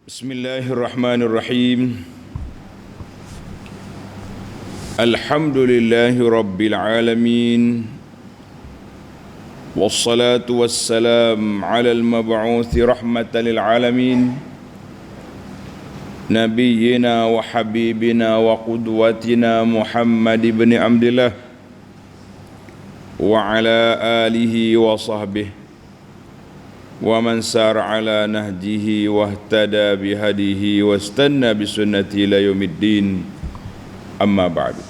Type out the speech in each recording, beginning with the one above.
Bismillahirrahmanirrahim. Alhamdulillahi rabbil alamin. Wassalatu wassalam ala al-mab'uthi rahmatan lil alamin. Nabiyyina wa habibina wa qudwatina Muhammad ibn Abdillah wa ala alihi wa sahbihi wa man sar ala nahjihi wahtada bihadihi wastanna bisunnati ila yaumiddin, amma ba'du.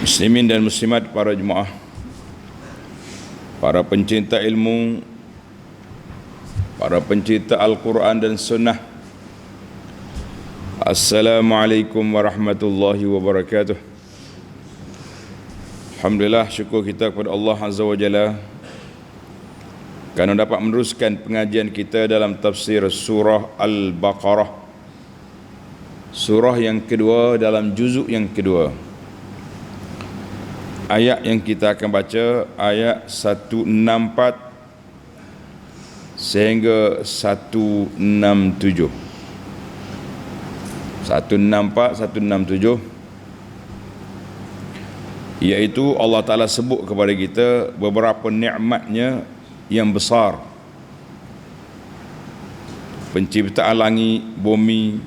Muslimin dan muslimat, para jemaah, para pencinta ilmu, para pencinta Al-Quran dan Sunnah, Assalamualaikum warahmatullahi wabarakatuh. Alhamdulillah, syukur kita kepada Allah Azza wa Jalla kerana dapat meneruskan pengajian kita dalam tafsir surah Al-Baqarah, surah yang kedua dalam juzuk yang kedua. Ayat yang kita akan baca ayat 164 sehingga 167. 164, 167, iaitu Allah Ta'ala sebut kepada kita beberapa nikmatnya yang besar. Penciptaan langit, bumi,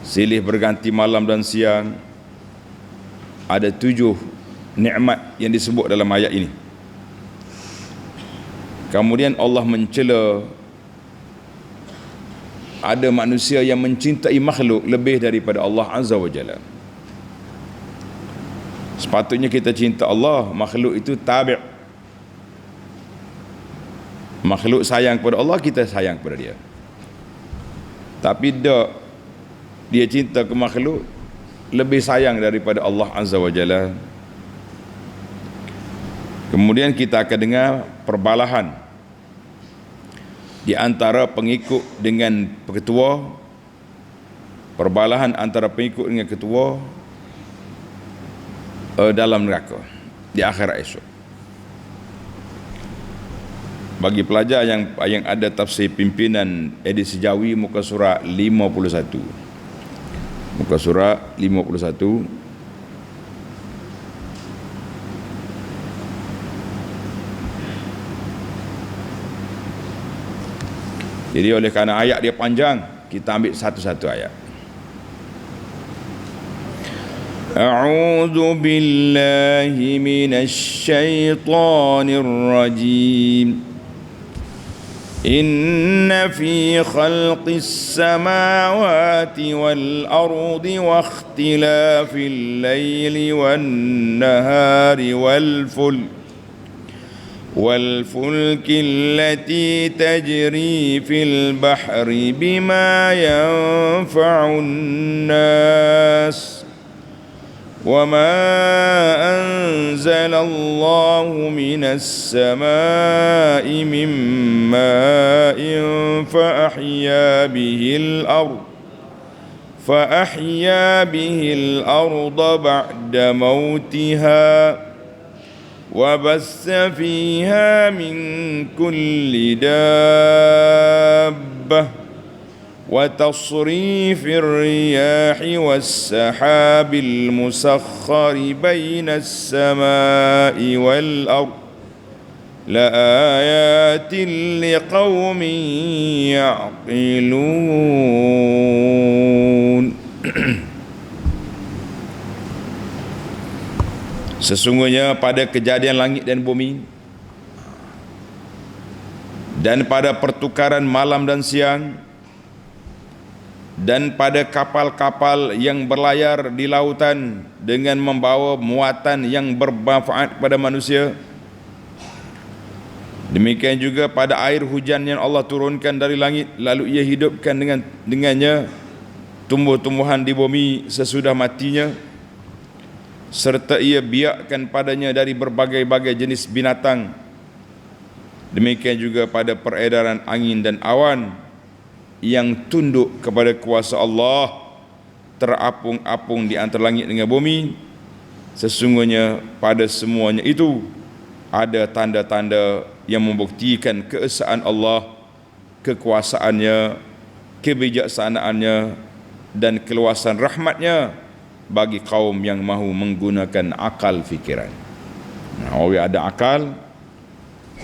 silih berganti malam dan siang. Ada 7 nikmat yang disebut dalam ayat ini. Kemudian Allah mencela ada manusia yang mencintai makhluk lebih daripada Allah Azza wa Jalla. Sepatutnya kita cinta Allah, makhluk itu tabi'. Makhluk sayang kepada Allah, kita sayang kepada dia. Tapi dia cinta ke makhluk lebih sayang daripada Allah Azza wa Jalla. Kemudian kita akan dengar perbalahan di antara pengikut dengan ketua, perbalahan antara pengikut dengan ketua dalam neraka di akhirat esok. Bagi pelajar yang ada tafsir pimpinan edisi Jawi, muka surat 51. Muka surat 51. Jadi oleh kerana ayat dia panjang, kita ambil satu-satu ayat. A'udzu billahi minasy syaithanir rajim. إن في خلق السماوات والأرض واختلاف الليل والنهار والفلك التي تجري في البحر بما ينفع الناس وما أنزل الله من السماء من ماء فأحيا به الأرض بعد موتها وبث فيها من كل دابة وتصريف الرياح والسحاب المسخر بين السماء والأرض لآيات لقوم يعقلون. Sesungguhnya pada kejadian langit dan bumi, dan pada pertukaran malam dan siang, dan pada kapal-kapal yang berlayar di lautan dengan membawa muatan yang bermanfaat kepada manusia, demikian juga pada air hujan yang Allah turunkan dari langit, lalu ia hidupkan dengannya tumbuh-tumbuhan di bumi sesudah matinya, serta ia biakkan padanya dari berbagai-bagai jenis binatang. Demikian juga pada peredaran angin dan awan yang tunduk kepada kuasa Allah, terapung-apung di antara langit dengan bumi. Sesungguhnya pada semuanya itu ada tanda-tanda yang membuktikan keesaan Allah kekuasaannya, kebijaksanaannya dan keluasan rahmatnya bagi kaum yang mahu menggunakan akal fikiran. Orang ada akal,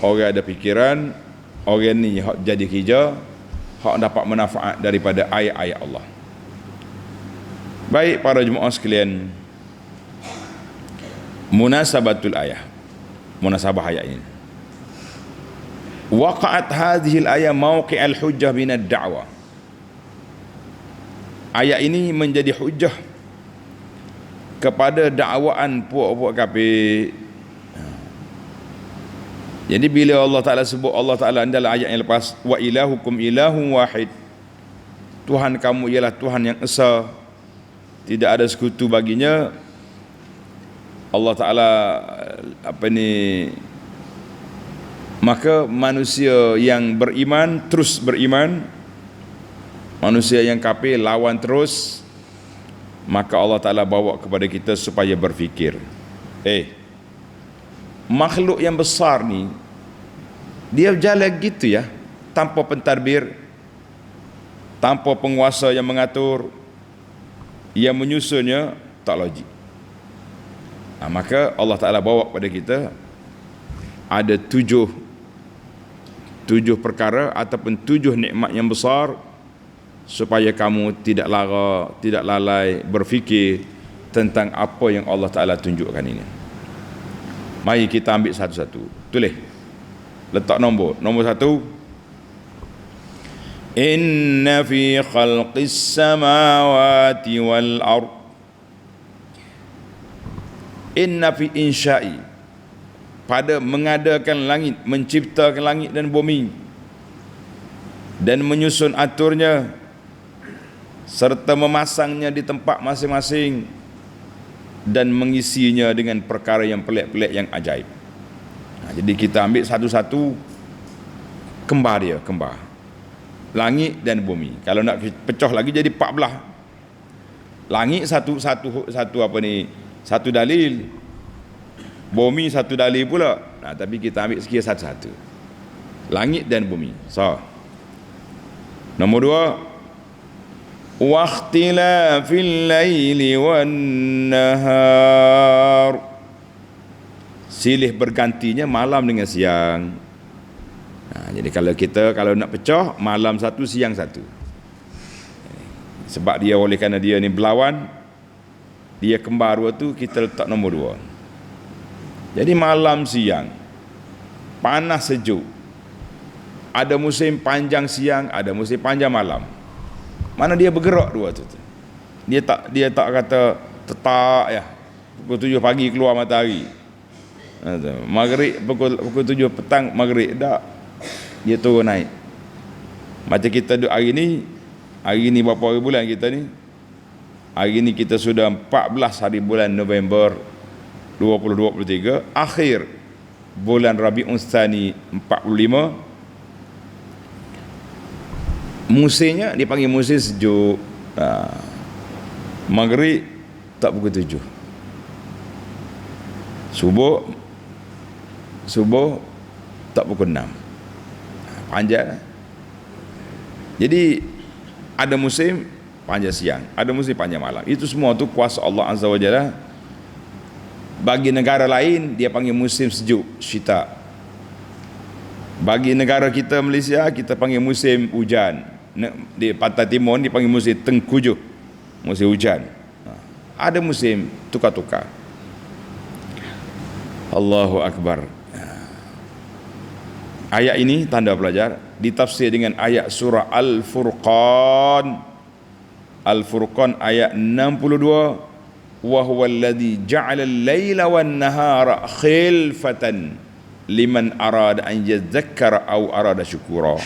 orang ada fikiran, orang ni hak jadi kerja, hak dapat manfaat daripada ayat-ayat Allah. Baik para jemaah sekalian, munasabatul ayah, munasabah ayat ini. Waqa'at hadhihi al-ayah mawqi'al hujjah min ad-da'wah. Ayat ini menjadi hujjah kepada dakwaan puak-puak kafir. Jadi bila Allah Ta'ala sebut, Allah Ta'ala dalam ayat yang lepas, wa ilahukum ilahun wahid, Tuhan kamu ialah Tuhan yang esa, tidak ada sekutu baginya. Allah Ta'ala maka manusia yang beriman terus beriman, manusia yang kafir lawan terus. Maka Allah Ta'ala bawa kepada kita supaya berfikir, makhluk yang besar ni dia berjalan gitu ya, tanpa pentadbir, tanpa penguasa yang mengatur, yang menyusunnya tak logik. Maka Allah Ta'ala bawa kepada kita ada tujuh perkara ataupun 7 nikmat yang besar supaya kamu tidak lalai berfikir tentang apa yang Allah Ta'ala tunjukkan ini. Mari kita ambil satu-satu. Tulis. Letak nombor 1. Inna fi khalqis samawati wal ard. Inna fi insya'i, pada mengadakan langit, menciptakan langit dan bumi dan menyusun aturnya serta memasangnya di tempat masing-masing dan mengisinya dengan perkara yang pelik-pelik, yang ajaib. Jadi kita ambil satu-satu, kembar langit dan bumi. Kalau nak pecah lagi jadi 14. Langit satu dalil, bumi satu dalil pula. Tapi kita ambil sekira satu-satu. Langit dan bumi. Nombor 2, waqtilafil laili wan nahar, silih bergantinya malam dengan siang. Jadi kalau nak pecah, malam satu, siang satu. Sebab dia, oleh kerana dia ni berlawan, dia kembar dua tu, kita letak nombor 2. Jadi malam siang, panas sejuk, ada musim panjang siang, ada musim panjang malam. Mana dia bergerak dua tu. Dia tak kata tetap ya, pukul 7 pagi keluar matahari, maghrib pukul 7 petang maghrib, tak. Dia turun naik. Macam kita duduk hari ni berapa hari bulan kita ni? Hari ni kita sudah 14 hari bulan November 2023, akhir bulan Rabiul Tsani 45. Musimnya dipanggil musim sejuk. Maghrib tak pukul 7. Subuh tak pukul 6. Panjang. Jadi ada musim panjang siang, ada musim panjang malam. Itu semua tu kuasa Allah Azza wa Jalla. Bagi negara lain dia panggil musim sejuk, syita. Bagi negara kita Malaysia, kita panggil musim hujan. Di pantai timur dipanggil musim tengkujuh, musim hujan. Ada musim tukar-tukar. Allahu Akbar. Ayat ini tanda pelajar ditafsir dengan ayat surah Al-Furqan. Al-Furqan ayat 62, wa huwal ladzi ja'ala al-laila wan nahara khilfatan liman arada an yadhakkara aw arada syukura.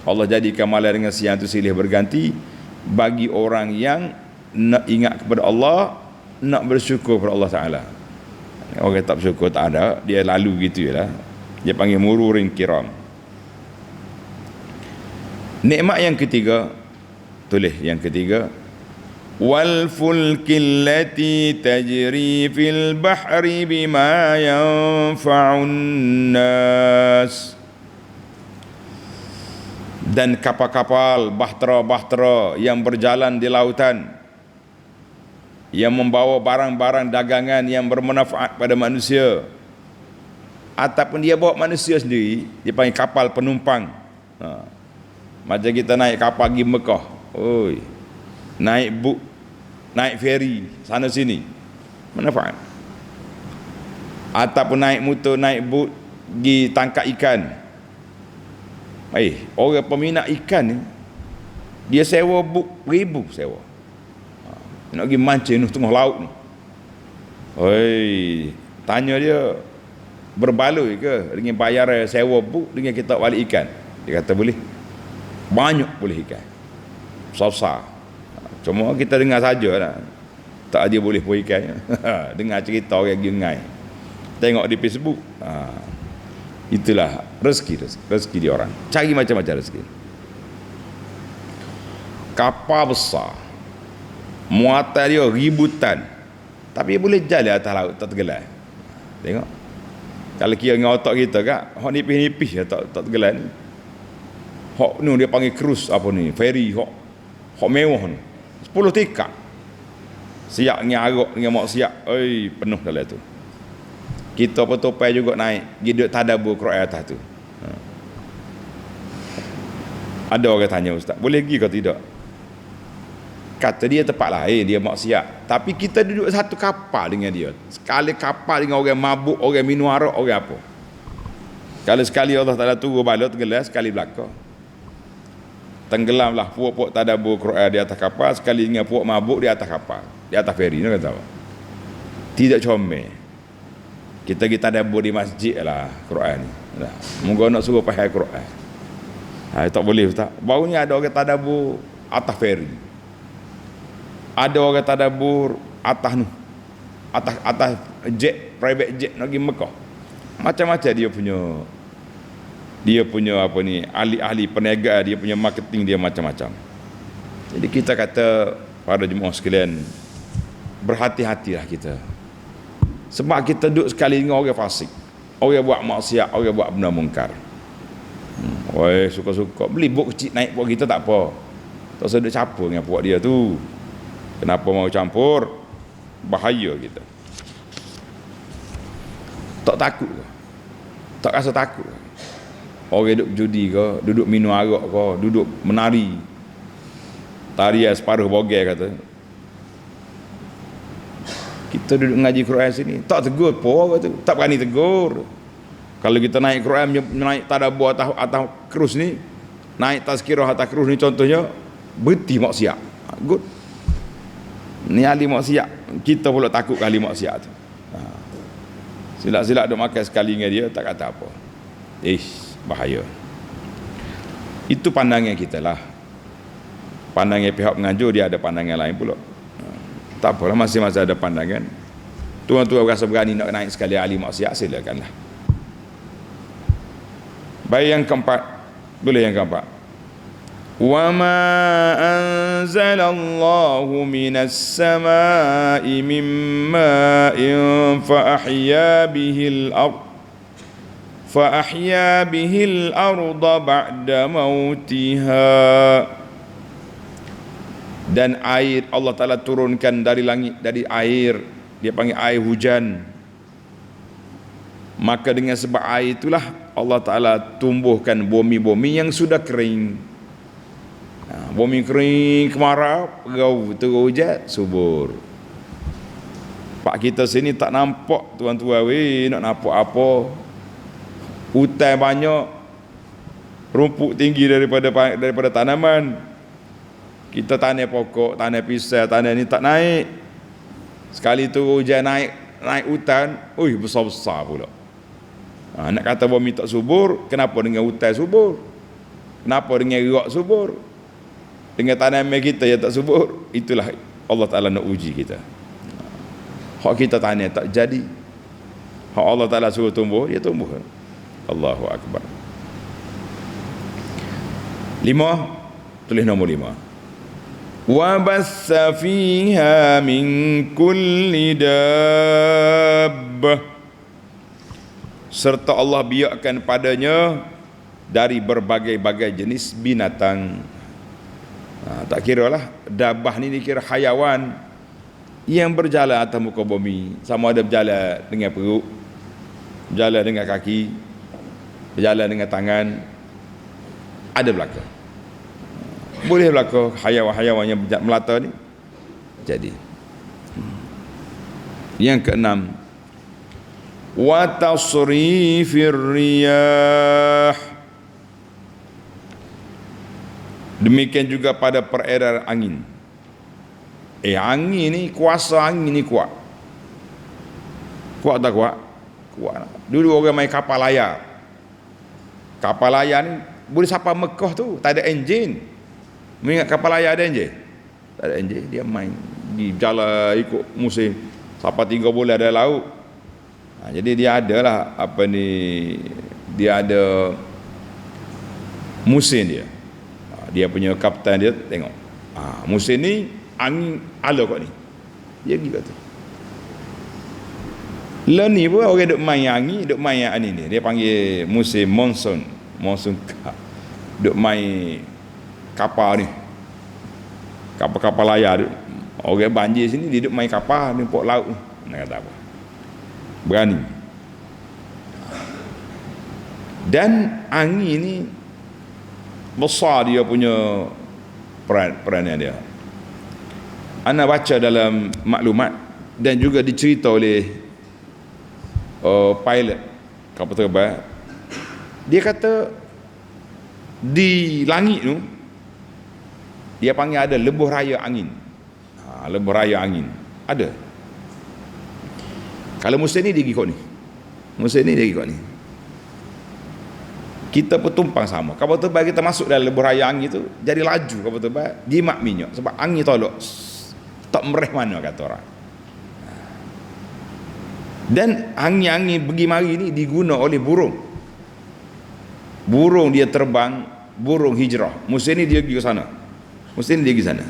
Allah jadikan malam dengan siang itu silih berganti bagi orang yang nak ingat kepada Allah, nak bersyukur kepada Allah Ta'ala. Orang tak bersyukur tak ada, dia lalu gitu lah. Dia panggil mururin kiram. Nikmat yang ketiga, tulis yang ketiga, wal fulkil lati tajri fil bahri bima yanfa'un nas. dan kapal-kapal bahtera-bahtera yang berjalan di lautan, yang membawa barang-barang dagangan yang bermanfaat pada manusia, ataupun dia bawa manusia sendiri, dia panggil kapal penumpang. Macam kita naik kapal pergi Mekah, oi, naik feri sana sini, manfaat. Ataupun naik motor, naik boat pergi tangkap ikan. Orang peminat ikan ni, dia sewa boat ribu sewa. Nak pergi mancing ni tengah laut ni. Tanya dia, berbaloi ke dengan bayar sewa boat dengan kita balik ikan? Dia kata boleh. Banyak boleh ikan. Besar-besar. Cuma kita dengar sajalah. Tak ada boleh pun ikan. Dengar cerita orang pergi ngai. Tengok di Facebook. Itulah rezeki dia orang. Cari macam-macam rezeki. Kapal besar, muatan dia ributan, tapi boleh jalan atas laut tak tenggelam. Tengok. Kalau kira dengan otak kita kak, hok nipis-nipis tak tenggelam ni. Hok ni dia panggil cruise apa ni, ferry hok mewah ni. 10 tikar. Siap dengan arak dengan maksiat, penuh dalam tu. Kita pun topai juga naik, pergi duduk tadabbur Quran atas tu. Ada orang tanya, ustaz, boleh pergi ke tidak? Kata dia tempat lain, dia maksiat. Tapi kita duduk satu kapal dengan dia. Sekali kapal dengan orang mabuk, orang minum arak, orang apa. Kalau sekali Allah Ta'ala turun bala tenggelam, sekali belakang. Tenggelamlah puak-puak tadabbur Quran di atas kapal, sekali dengan puak mabuk di atas kapal, di atas feri. Ni kata apa? Tidak comel. Kita tadabbur di masjid lah Quran ni. Moga nak suruh faham Quran. Tak boleh ustaz. Baru ni ada orang tadabbur atas feri. Ada orang tadabbur atas atas jet, private jet nak pergi Mekah. Macam-macam dia punya apa ni, ahli-ahli perniagaan, dia punya marketing dia macam-macam. Jadi kita kata para jemaah sekalian, berhati-hatilah kita. Sebab kita duduk sekali dengan orang fasik, orang buat maksiat, orang buat benda mungkar. Suka-suka beli bot kecil naik buat kita tak apa. Tak usah duduk campur dengan buat dia tu. Kenapa mau campur? Bahaya kita. Tak takut ke? Tak rasa takut ke? Orang duduk judi ke, duduk minum arak ke, duduk menari, tarian separuh bogel kata. Kita duduk ngaji Quran sini, tak tegur apa tu, tak berani tegur. Kalau kita naik Quran, naik tadabbur atas krus ni, naik tazkirah atas krus ni contohnya, berhenti maksiat. Good. Ni ahli maksiat, kita pula takut ahli maksiat tu. Silap-silap duk makan sekali dengan dia, tak kata apa. Bahaya. Itu pandangan kita lah. Pandangan pihak pengajar, dia ada pandangan lain pula. Tak apalah, masing-masing ada pandangan. Tuan-tuan rasa berani nak naik sekali ahli maksiat, silakanlah. Baik, yang keempat. Boleh yang keempat. Wa ma anzalallahu minas samai min ma'in fa ahya bihil arda ba'da mautiha. Dan air Allah Ta'ala turunkan dari langit, dari air, dia panggil air hujan. Maka dengan sebab air itulah Allah Ta'ala tumbuhkan bumi-bumi yang sudah kering. Bumi kering, kemarau, perau, turun hujan, subur. Pak kita sini tak nampak tuan-tuan, nak nampak apa. Hutan banyak, rumput tinggi daripada tanaman. Kita tanam pokok, tanam pisang, tanam ni tak naik. Sekali tu hujan naik hutan, besar-besar pula. Nak kata bumi tak subur, kenapa dengan hutan subur? Kenapa dengan rock subur? Dengan tanaman kita yang tak subur? Itulah Allah Ta'ala nak uji kita. Hak kita tanam tak jadi, hak Allah Ta'ala suruh tumbuh, dia tumbuh. Allahu Akbar. 5, tulis nombor 5. Wa bassa fiha min kulli dabbah, serta Allah biarkan padanya dari berbagai-bagai jenis binatang. Tak kira lah, dabah ni dikira hayawan yang berjalan atas muka bumi, sama ada berjalan dengan perut, berjalan dengan kaki, berjalan dengan tangan, ada belaka. Boleh belaka hayawan-hayawan yang melata ni jadi. Yang keenam, wa tasrifir riyah, demikian juga pada peredaran angin. Angin ni, kuasa angin ni kuat. Kuat tak kuat? Kuat. Dulu orang main kapal layar. Kapal layar ni boleh sampai Mekah tu, tak ada enjin. Mengingat kapal layar ada enjin? Tak ada enjin, dia main di jalan ikut musim. Sampai 3 bulan ada laut. Jadi dia adalah apa ni, dia ada musim dia. Dia punya kapten dia tengok. Musim ni angin ala kat ni. Dia pergi kat tu. Lah ni pun orang duk main angin, duk main yang ni. Dia panggil musim monsun. Monsun duk main kapal ni. Kapal-kapal layar tu. Orang banjir sini dia duk main kapal ni pok laut ni. Nak kata apa? Berani. Dan angin ni besar dia punya peranan dia. Ana baca dalam maklumat dan juga dicerita oleh pilot kapal terbang. Dia kata di langit tu dia panggil ada lebuh raya angin. Lebuh raya angin ada. Kalau musim ni dia pergi kot ni, musim ni dia pergi kot ni. Kita pun tumpang sama. Kapal terbang kita masuk dalam lebuh raya angin tu, jadi laju kapal terbang, jimat minyak sebab angin tolak. Tak mereh mana kata orang. Dan angin-angin pergi mari ni diguna oleh burung. Burung dia terbang, burung hijrah. Musim ni dia pergi ke sana, musim ni dia pergi sana.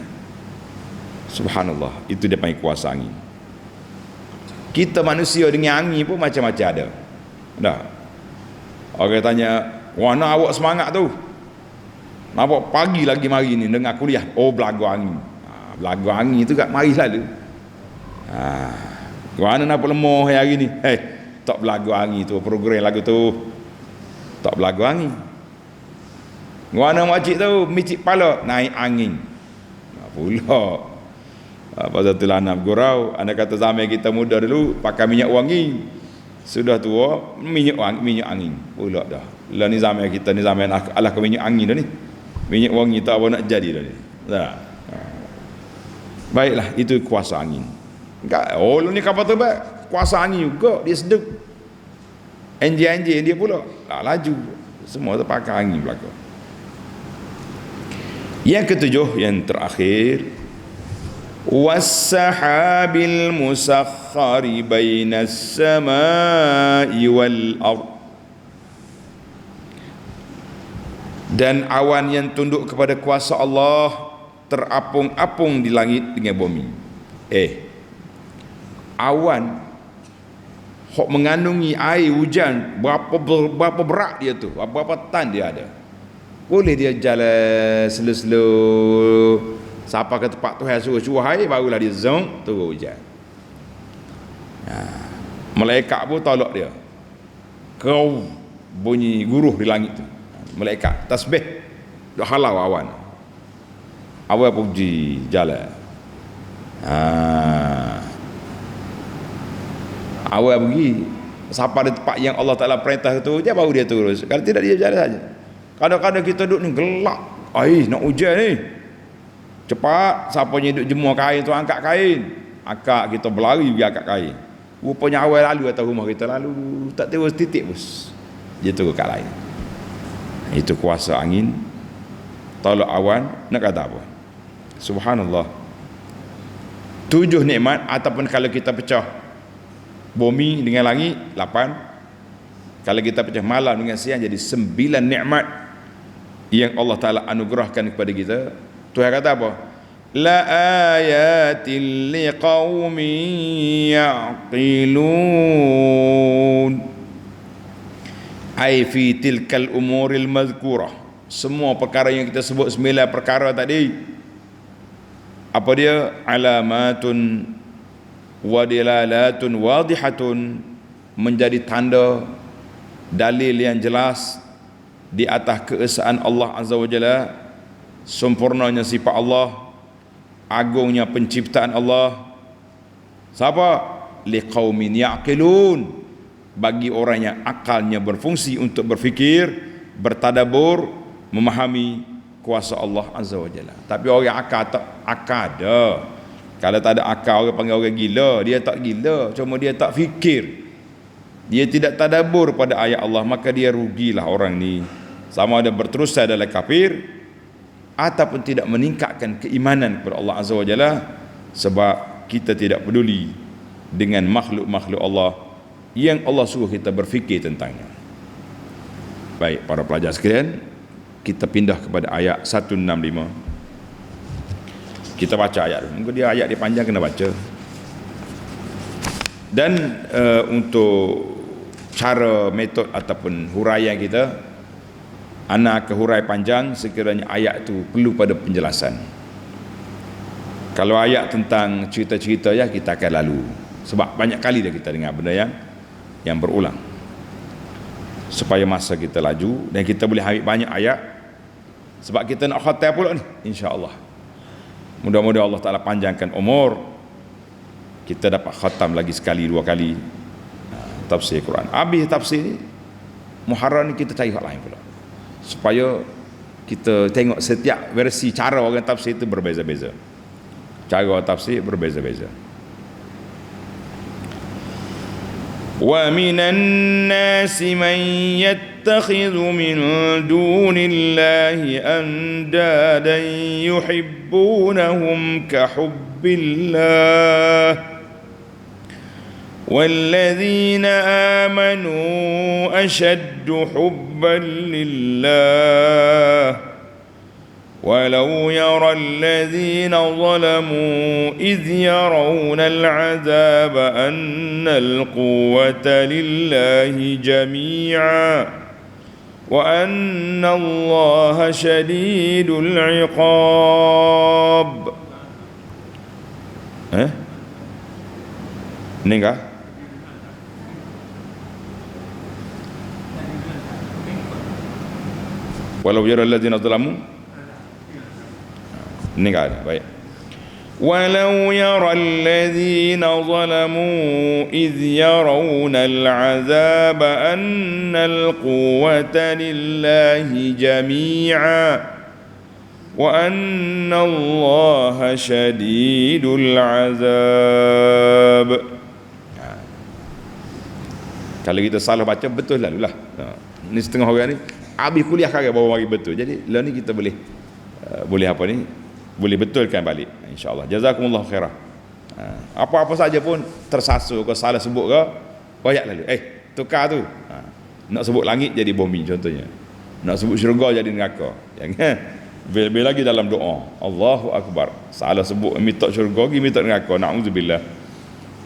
Subhanallah, itu dia panggil kuasa angin. Kita manusia dengan angin pun macam-macam ada. Dah. Orang tanya, "Mana awak semangat tu? Nampak pagi lagi mari ni dengar kuliah." Oh, belagu angin. Belagu angin tu kat mari selalu. Mana nak lemah hari ni? Tak belagu angin tu, program lagu tu. Tak belagu angin. Mana makcik tu, micik pala, naik angin. Pula. Pasal tu lah anak gurau. Anda kata zaman kita muda dulu pakai minyak wangi, sudah tua minyak angin pula dah. Lah ni zaman kita ni zaman alah ke minyak angin dah ni. Minyak wangi tak apa nak jadi dah ni. Dah. Baiklah, itu kuasa angin. Oh, ni kapal terbang kuasa angin juga, dia sedap. Enjin-enjin dia pula laju. Semua tu pakai angin belaka. Yang ketujuh, yang terakhir, was-sahabil musakhkhari bainas samai wal ard, dan awan yang tunduk kepada kuasa Allah terapung-apung di langit dengan bumi. Awan hok mengandungi air hujan, berapa berat dia tu, berapa tan dia ada. Boleh dia jalan slow-slow sampai ke tempat Tuhan suruh curah air, barulah dia zong turun hujan. Malaikat pun tolak dia. Kau bunyi guruh di langit tu. Malaikat tasbih duk halau awan. Awan pergi jalan. Awan pergi sampai di tempat yang Allah Taala perintah tu je, baru dia turun. Kalau tidak dia jalan saja. Kadang-kadang kita duduk ni gelap, nak hujan ni. Cepat, siapa yang duduk jemur kain tu angkat kain. Akak kita berlari pergi angkat kain. Rupanya awal lalu atas rumah kita, lalu tak tahu titik bos. Dia turun kat lain. Itu kuasa angin. Tolak awan, nak kata apa? Subhanallah. 7 nikmat, ataupun kalau kita pecah bumi dengan langit 8. Kalau kita pecah malam dengan siang jadi 9 nikmat yang Allah Taala anugerahkan kepada kita. Tuhan kata apa? La ayatil liqaumin yaqilun. ai fi tilkal umuril mazkurah, semua perkara yang kita sebut 9 perkara tadi, apa dia? Alamatun wa dilalatun wadihatun, menjadi tanda, dalil yang jelas di atas keesaan Allah Azza wa Jalla, sempurnanya sifat Allah, agungnya penciptaan Allah. Siapa? Liqaumin ya'qilun, bagi orang yang akalnya berfungsi untuk berfikir, bertadabbur, memahami kuasa Allah Azza wa Jalla. Tapi orang akal tak akal ada. Kalau tak ada akal, orang panggil orang gila. Dia tak gila, cuma dia tak fikir, dia tidak tadabbur pada ayat Allah, maka dia rugilah orang ni. Sama ada berterusan dalam kafir ataupun tidak meningkatkan keimanan kepada Allah Azza wa Jalla, sebab kita tidak peduli dengan makhluk-makhluk Allah yang Allah suruh kita berfikir tentangnya. Baik para pelajar sekalian, kita pindah kepada ayat 165. Kita baca ayat dulu. Mungkin dia ayat dia panjang, kena baca. Dan untuk cara, metod ataupun huraian kita, ana akan hurai panjang sekiranya ayat tu perlu pada penjelasan. Kalau ayat tentang cerita-cerita ya, kita akan lalu, sebab banyak kali dah kita dengar benda yang berulang. Supaya masa kita laju dan kita boleh ambil banyak ayat, sebab kita nak khatam pula ni, insya-Allah. Mudah-mudahan Allah Taala panjangkan umur, kita dapat khatam lagi sekali, 2 kali tafsir Quran. Habis tafsir ni, Muharram ni kita cari hak lain pula, supaya kita tengok setiap versi cara orang tafsir itu berbeza-beza. Cara tafsir berbeza-beza. Wa minan nasi man yattakhidhu min dunillahi andadan yuhibbunahum ka hubbillah والذين آمنوا أشد حبا لله ولو يرى الذين ظلموا إذ يرون العذاب أن القوة لله جميعا وأن الله شديد العقاب. Ini enggak? Walau yara alladzina zalamu, ini enggak ada. Baik. Walau yara alladzina zalamu idh yarawna al'azaba anna al-quwwata lillahi jami'a wa anna allaha syadidul azab. Kalau kita salah baca, betul lalulah. Ni setengah orang ni habis kuliah sekarang baru mari betul. Jadi lah ni kita boleh apa ni, boleh betulkan balik, insya-Allah. Jazakumullah khairah. Apa-apa saja pun tersasul ke, salah sebut ke, royak lalu. Tukar tu. Nak sebut langit jadi bumi contohnya. Nak sebut syurga jadi neraka. Jangan. Bila lagi dalam doa, Allahu akbar. Salah sebut minta syurga, minta neraka. Nauzubillah.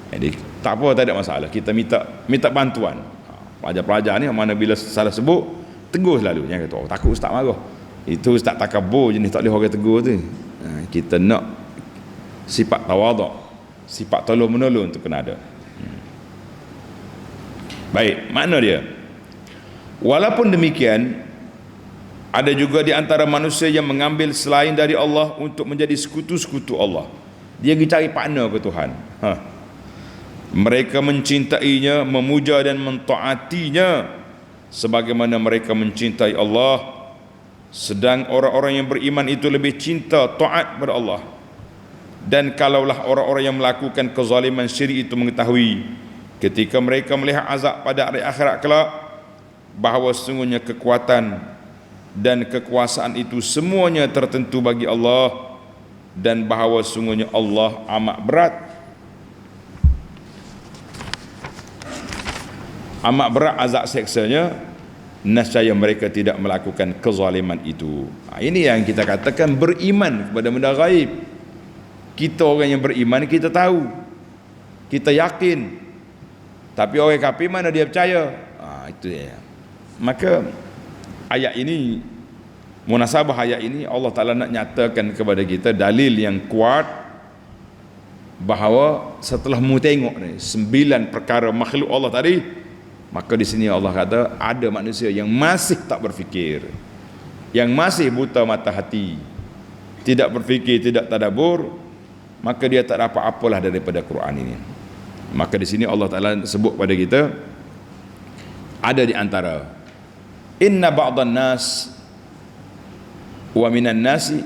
Jadi tak apa, tak ada masalah. Kita minta bantuan. Pelajar-pelajar ni mana bila salah sebut, tegur selalu. Jangan kata, oh, takut ustaz marah. Itu ustaz takabur jenis, tak boleh orang tegur tu. Kita nak sifat tawaduk, sifat tolong menolong tu kena ada. Baik, makna dia, walaupun demikian, ada juga di antara manusia yang mengambil selain dari Allah untuk menjadi sekutu-sekutu Allah. Dia pergi cari partner ke Tuhan. Mereka mencintainya, memuja dan mentaatinya sebagaimana mereka mencintai Allah. Sedang orang-orang yang beriman itu lebih cinta taat kepada Allah. Dan kalaulah orang-orang yang melakukan kezaliman syirik itu mengetahui ketika mereka melihat azab pada hari akhirat kelak, bahawa sesungguhnya kekuatan dan kekuasaan itu semuanya tertentu bagi Allah, dan bahawa sesungguhnya Allah amat berat azab seksanya, nescaya mereka tidak melakukan kezaliman itu. Ini yang kita katakan beriman kepada benda gaib. Kita orang yang beriman, kita tahu, kita yakin. Tapi orang kafir mana dia percaya? Itu dia. Maka ayat ini, munasabah ayat ini, Allah Ta'ala nak nyatakan kepada kita dalil yang kuat bahawa setelah mu tengok ni 9 perkara makhluk Allah tadi, maka di sini Allah kata ada manusia yang masih tak berfikir, yang masih buta mata hati, tidak berfikir, tidak tadabbur, maka dia tak dapat apalah daripada Quran ini. Maka di sini Allah Ta'ala sebut pada kita, ada di antara, inna ba'dan nas wa minan nasi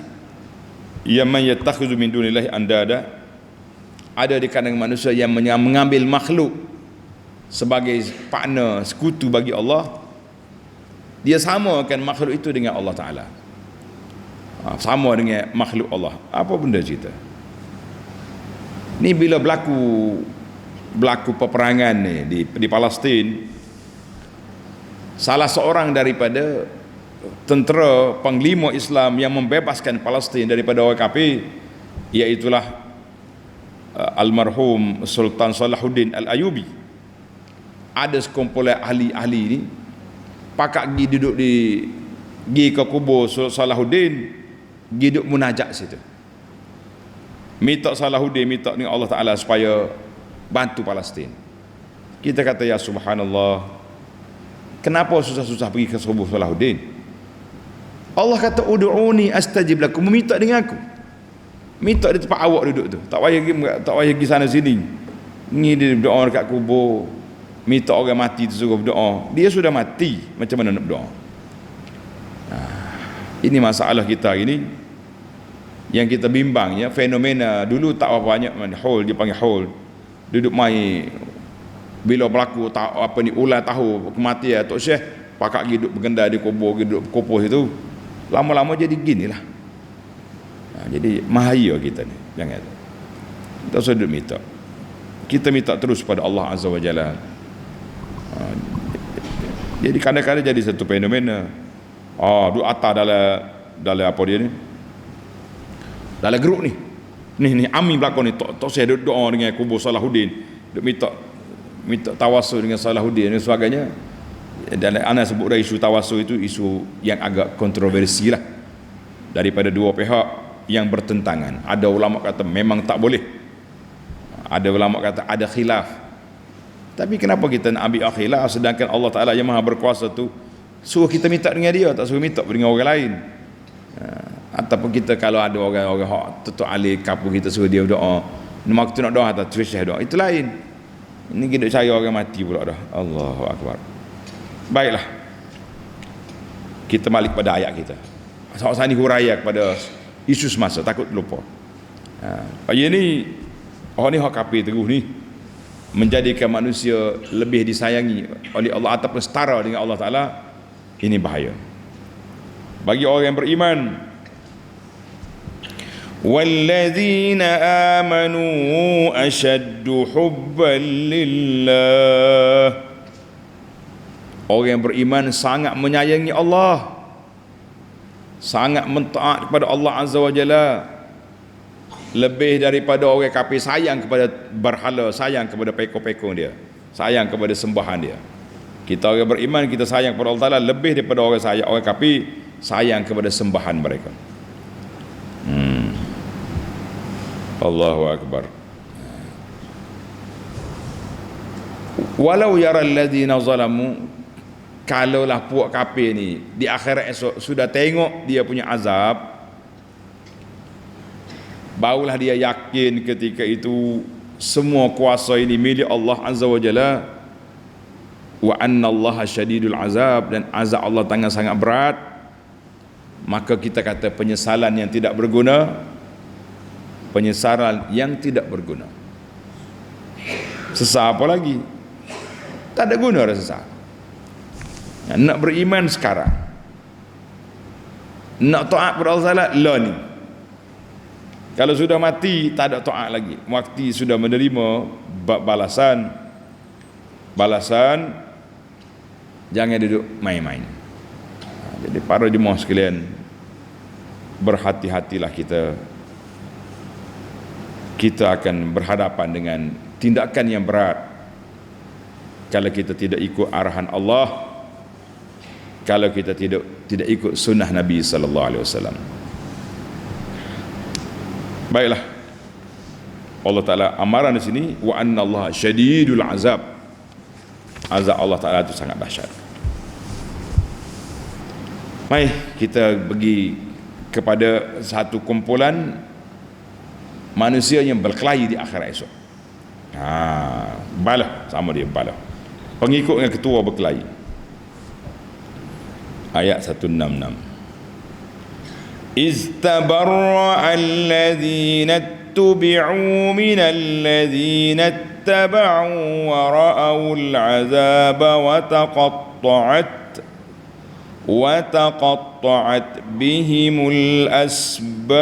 man yattakhidhu min dunillahi andada, ada di kalangan manusia yang mengambil makhluk sebagai partner, sekutu bagi Allah. Dia samakan makhluk itu dengan Allah Ta'ala, sama dengan makhluk Allah. Apa benda cerita ni? Bila berlaku peperangan ni di Palestin, salah seorang daripada tentera panglima Islam yang membebaskan Palestin daripada orang kafir, iaitulah almarhum Sultan Salahuddin Al-Ayyubi. Ada sekumpulan ahli-ahli ni pakak pergi duduk pergi ke kubur Salahuddin, pergi duduk munajat situ, minta Salahuddin, minta dengan Allah Ta'ala supaya bantu Palestin. Kita kata, ya subhanallah, kenapa susah-susah pergi ke kubur Salahuddin? Allah kata, ud'uni astajib lakum, minta dengan aku, minta di tempat awak duduk tu, tak payah pergi sana sini. Ni dia berdoa dekat kubur, minta orang mati tu suruh berdoa. Dia sudah mati, macam mana nak berdoa? Ini masalah kita hari ni yang kita bimbang ya. Fenomena dulu tak apa banyak, hol dia panggil hol, duduk mai bila berlaku tak apa ni ulang tahu kematian Tok Syekh, pakak pergi duduk bergendar di kubur, duduk berkumpul situ, lama-lama jadi ginilah. Jadi mahaya kita ni. Jangan, tak usah duduk minta. Kita minta terus pada Allah Azza wa Jalla. Jadi kadang-kadang jadi satu fenomena, duduk atas dalam apa dia ni, dalam grup ni Ami belakang ni, tak saya duduk doa dengan kubur Salahuddin, duduk minta tawasul dengan Salahuddin dan sebagainya. Dan ana sebut dah, isu tawasul itu isu yang agak kontroversi lah, daripada dua pihak yang bertentangan. Ada ulama kata memang tak boleh, ada ulama kata ada khilaf. Tapi kenapa kita nak ambil khilaf, sedangkan Allah Ta'ala yang maha berkuasa tu suruh kita minta dengan dia, tak suruh minta dengan orang lain. Ataupun kita kalau ada orang-orang hak tutup alih kampung, kita suruh dia berdoa, nama kita nak doa atau Syekh doa, itu lain. Ini kita cari orang mati pula dah. Allahu Akbar. Baiklah, kita balik pada ayat kita. Saat ini huraya kepada isu semasa, takut lupa. Ayat ni, orang ni hak kafir terus ni, menjadikan manusia lebih disayangi oleh Allah ataupun setara dengan Allah Ta'ala. Ini bahaya bagi orang yang beriman. وَالَّذِينَ آمَنُوا أَشَدُّ حُبًّا لِلَّهِ, orang yang beriman sangat menyayangi Allah, sangat mentaat kepada Allah Azza wa Jalla, lebih daripada orang kafir sayang kepada berhala, sayang kepada pekong-pekong dia, sayang kepada sembahan dia. Kita orang beriman, kita sayang kepada Allah Ta'ala lebih daripada orang kafir sayang kepada sembahan mereka. Allahu Akbar. Walau yara alladhina zalamu, kalaulah puak kafir ni di akhirat esok sudah tengok dia punya azab, barulah dia yakin ketika itu semua kuasa ini milik Allah Azza wa Jalla, wa anna Allah syadidul azab, dan azab Allah sangat berat. Maka kita kata penyesalan yang tidak berguna, penyesalan yang tidak berguna. Sesal apa lagi? Tak ada guna dah sesal. Nak beriman sekarang, nak taat kepada Allah Ta'ala lah ni. Kalau sudah mati tak ada taat lagi, waktu sudah menerima balasan, jangan duduk main-main. Jadi para jemaah sekalian, berhati-hatilah kita akan berhadapan dengan tindakan yang berat kalau kita tidak ikut arahan Allah kalau kita tidak ikut sunnah Nabi sallallahu alaihi wasallam. Baiklah, Allah Taala amaran di sini, wa anna Allah syadidul azab. Azab Allah Taala itu sangat dahsyat. Mari kita pergi kepada satu kumpulan manusia yang berkelahi di akhirat esok. Bala sama dia, bala pengikut dengan ketua berkelahi. Ayat 166, istabarra alladhina tubi'u minal ladhina ittaba'u wa ra'awul 'azaba wa taqatta'at bihimul asbab.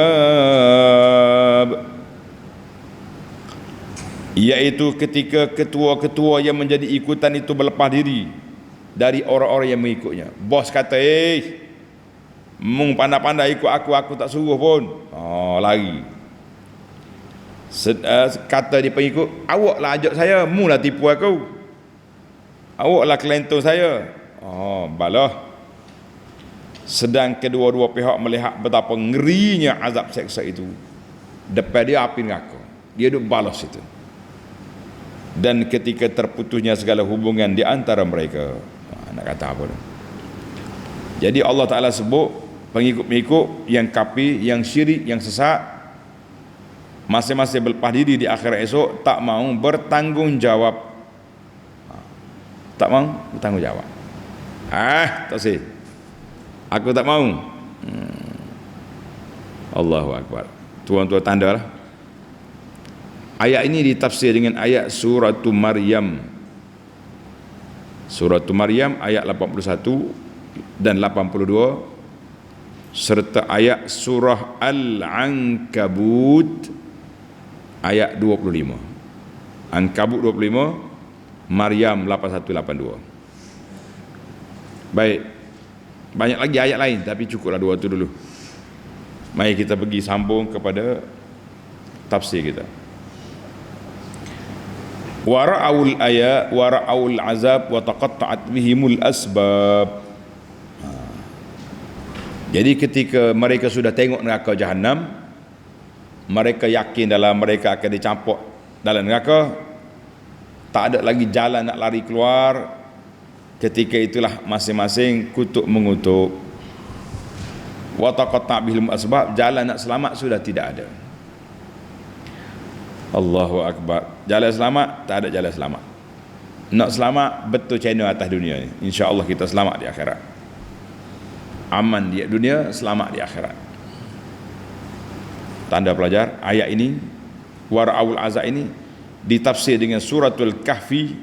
Iaitu ketika ketua-ketua yang menjadi ikutan itu berlepas diri dari orang-orang yang mengikutnya. Bos kata, mung pandai-pandai ikut aku tak suruh pun. Lari. Kata dia pengikut, awaklah ajak saya, mulah tipu aku. Awaklah kelentong saya. Balah. Sedang kedua-dua pihak melihat betapa ngerinya azab seksa itu. Depan dia api neraka. Dia duduk balas itu. Dan ketika terputusnya segala hubungan di antara mereka, nak kata apa dah? Jadi Allah Ta'ala sebut pengikut-pengikut yang kafir, yang syirik, yang sesat, masing-masing berlepas diri di akhirat esok, tak mahu bertanggungjawab. Tak mahu bertanggungjawab. Tak sih. Aku tak mahu. Allahu Akbar. Tuan-tuan tanda lah. Ayat ini ditafsir dengan ayat Suratul Maryam. Suratul Maryam ayat 81 dan 82, serta ayat surah Al-Ankabut ayat 25. Ankabut 25, Maryam 81-82. Baik, banyak lagi ayat lain tapi cukuplah dua tu dulu. Mari kita pergi sambung kepada tafsir kita. Wara'aul ayat wara'aul azab wa taqatta'at bihimul asbab. Jadi ketika mereka sudah tengok neraka Jahannam, mereka yakin dalam mereka akan dicampur dalam neraka, tak ada lagi jalan nak lari keluar. Ketika itulah masing-masing kutuk mengutuk. Wa taqatta'at bihimul asbab, jalan nak selamat sudah tidak ada. Allahu Akbar. Jalan selamat, tak ada jalan selamat. Nak selamat betul channel atas dunia ni, insya-Allah kita selamat di akhirat. Aman di dunia, selamat di akhirat. Tanda pelajar, ayat ini wara'ul azab ini ditafsir dengan suratul Kahfi,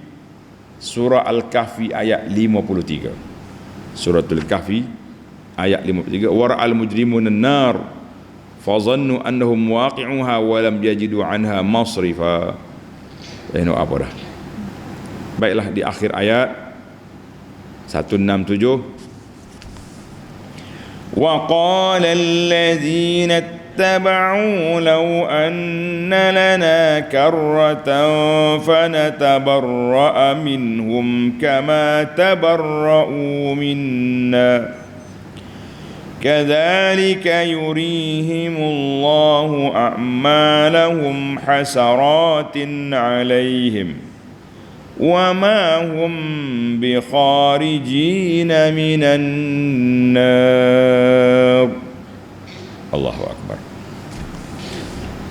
surah Al-Kahfi ayat 53. Suratul Kahfi ayat 53, wara'al mujrimuna an-nar fazannu annahum waqi'uha wa lam yajidu anha masrifa. Ini apa dah? Baiklah, di akhir ayat 167, wa qala alladhina ittaba'u law anna lana karratan fanatabarra'a minhum kama tabarra'u minna كذلك يريهم الله أعمالهم حسرات عليهم وما هم بخارجين من النار. Allahu Akbar.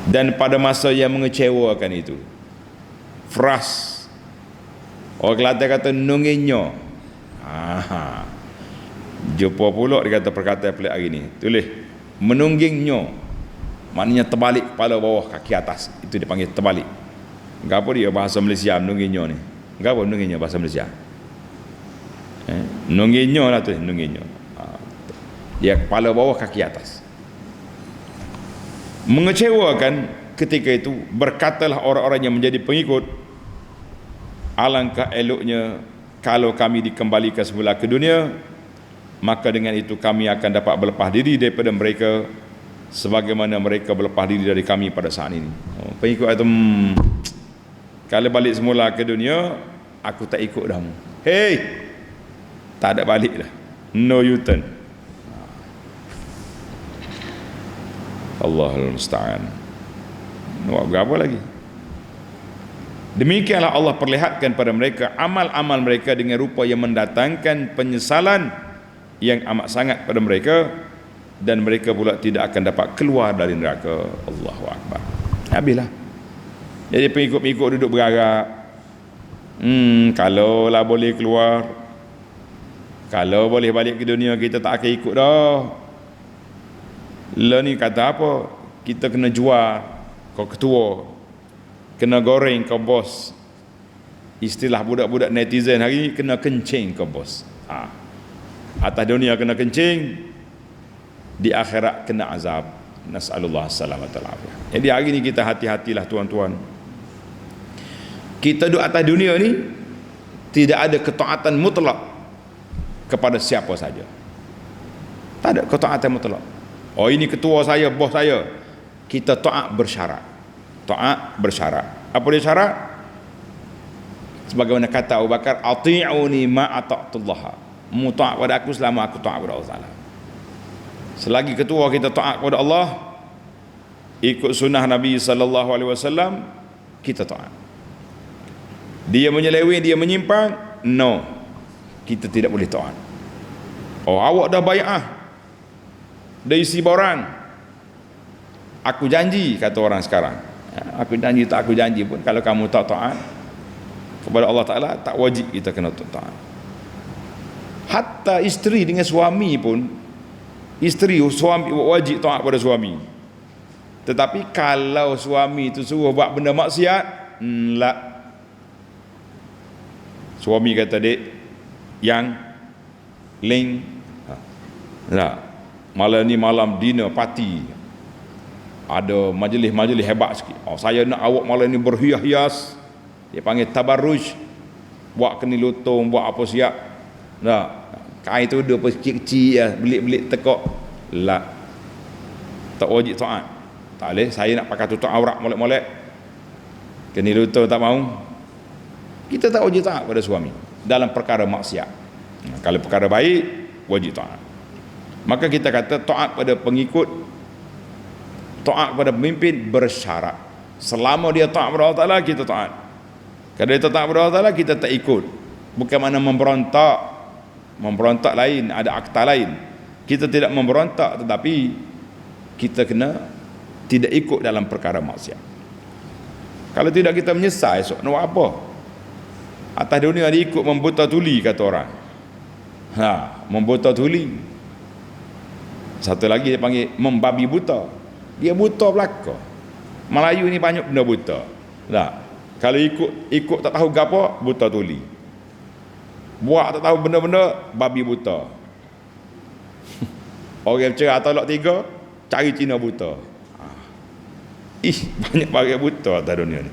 Dan pada masa yang mengecewakan itu, fras orang Kelantan kata nunginyo. Jumpa pula dia kata perkataan pelik hari ni. Tulis menunggingnya, maknanya terbalik kepala bawah kaki atas. Itu dipanggil terbalik. Gapo dia bahasa Malaysia menunggingnya ni? Gapo menunggingnya bahasa Malaysia? Menunggingnya lah tu, menunggingnya. Dia kepala bawah kaki atas. Mengecewakan ketika itu, berkatalah orang-orang yang menjadi pengikut, alangkah eloknya kalau kami dikembalikan semula ke dunia, maka dengan itu kami akan dapat berlepas diri daripada mereka sebagaimana mereka berlepas diri dari kami pada saat ini. Pengikut itu, kalau balik semula ke dunia, aku tak ikut dah. Tak ada balik dah. no U-turn. Allahul musta'an. Nak berapa lagi? Demikianlah Allah perlihatkan pada mereka amal-amal mereka dengan rupa yang mendatangkan penyesalan yang amat sangat pada mereka, dan mereka pula tidak akan dapat keluar dari neraka. Allahu Akbar. Habislah. Jadi pengikut-pengikut duduk berharap, kalau lah boleh keluar, kalau boleh balik ke dunia, kita tak akan ikut dah. Lah ni kata apa? Kita kena jual kau ketua, kena goreng kau bos. Istilah budak-budak netizen hari ni, kena kencing kau bos. Atas dunia kena kencing, di akhirat kena azab. Nas'alullah salamata wal afiyah. Jadi hari ni kita hati-hatilah tuan-tuan. Kita duduk atas dunia ni tidak ada ketaatan mutlak kepada siapa saja. Tak ada ketaatan mutlak. Oh, ini ketua saya, bos saya. Kita taat bersyarat. Taat bersyarat. Apa dia syarat? Sebagaimana kata Abu Bakar, ati'uni ma ata'tullah. Mu taat pada aku selama aku taat kepada Allah Taala. Selagi ketua kita taat kepada Allah, ikut sunnah Nabi sallallahu alaihi wasallam, kita taat. Dia menyeleweng, dia menyimpang, no, kita tidak boleh taat. Oh, awak dah bai'ah, dah isi borang, aku janji, kata orang sekarang, aku janji tak aku janji pun, kalau kamu tak taat kepada Allah Ta'ala, tak wajib kita kena taat. Hatta isteri dengan suami pun, isteri suami wajib taat pada suami. Tetapi kalau suami itu suruh buat benda maksiat, la. Suami kata, dek, yang link, lah, malam ni malam dinner party, ada majlis-majlis hebat sikit. Oh, saya nak awak malam ni berhias-hias, dia panggil tabarruj, buat keni lutong, buat apa siap. Nah, kain tu dia kecil-kecil ya, belik-belik tekak. La. Tak wajib taat. Tak boleh, saya nak pakai tutup aurat molek-molek, keni lutong tak mau. Kita tak wajib taat pada suami dalam perkara maksiat. Kalau perkara baik, wajib taat. Maka kita kata taat pada pengikut, taat pada pemimpin bersyarat. Selama dia taat kepada Allah Ta'ala, kita taat. Kalau dia taat kepada Allah Ta'ala, kita tak ikut. Bukan mana memberontak. Memberontak lain, ada akta lain. Kita tidak memberontak, tetapi kita kena tidak ikut dalam perkara maksiat. Kalau tidak, kita menyesal esok. Nak buat apa? Atas dunia dia ikut membuta tuli, kata orang. Membuta tuli. Satu lagi dia panggil membabi buta. Dia buta belaka. Melayu ni banyak benda buta. Lah, kalau ikut tak tahu gapo, buta tuli. Buat tak tahu benda-benda, babi buta. Orang cerah tolak tiga, cari Cina buta. Banyak bagai buta atas dunia ni.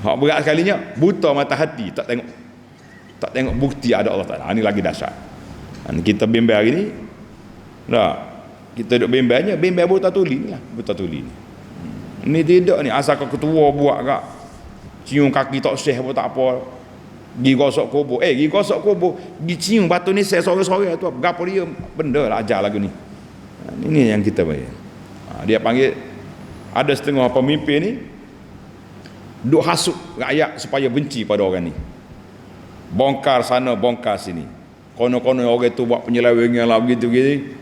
Hak berat sekalinya, buta mata hati, tak tengok bukti ada Allah Ta'ala. Ini lagi dahsyat. Kita bimbang hari ni, dah, kita duduk bimbangnya, bimbang buta tuli ni lah, buta tuli ni. Ini tidak ni, asal kau ketua buat kak, cium kaki tak seh pun tak apa, pergi gosok kubur, pergi gosok kubur, pergi cium batu ni seh sore-sore tu, gapo dia, benda lah ajar lagu ni. Ini yang kita bayar. Dia panggil, ada setengah pemimpin ni duk hasut rakyat supaya benci pada orang ni, bongkar sana bongkar sini, kono-kono orang tu buat penyelewengan lah begitu-begitu.